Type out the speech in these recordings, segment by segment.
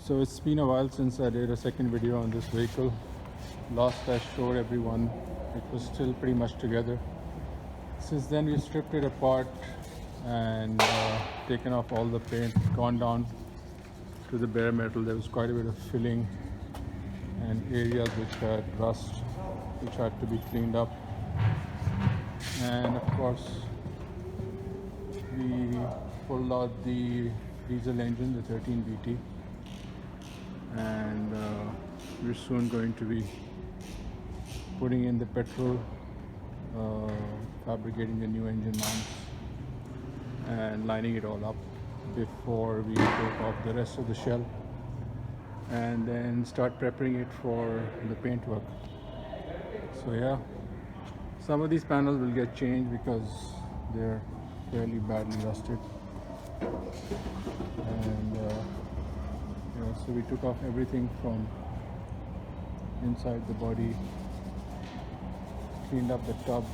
So it's been a while since I did a second video on this vehicle. Last I showed everyone it was still pretty much together. Since then we stripped it apart and taken off all the paint, gone down to the bare metal. There was quite a bit of filling and areas which had rust, which had to be cleaned up. And of course we pulled out the diesel engine, the 13 VT, and we're soon going to be putting in the petrol, fabricating the new engine mounts and lining it all up before we take off the rest of the shell and then start preparing it for the paint work. So yeah, some of these panels will get changed because they're fairly badly rusted, and yeah, so we took off everything from inside the body, cleaned up the tub,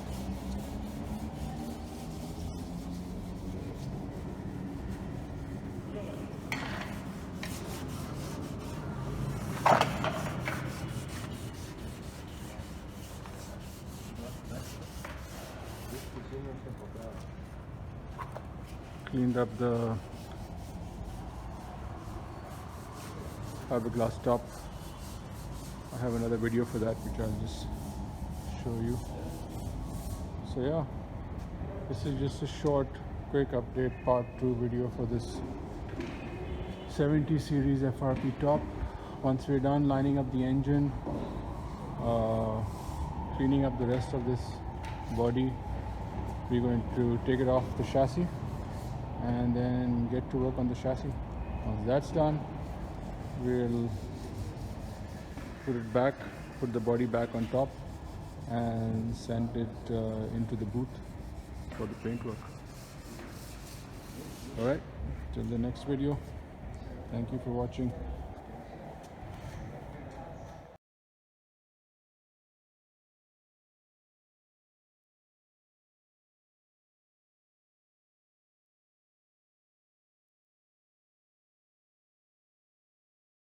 cleaned up the fiberglass top. I have another video for that which I'll just show you. So yeah, this is just a short quick update part 2 video for this 70 series FRP top. Once we're done lining up the engine, cleaning up the rest of this body, we're going to take it off the chassis and then get to work on the chassis. Once that's done, we'll put it back, put the body back on top and send it into the booth for the paint work. Alright, till the next video, thank you for watching.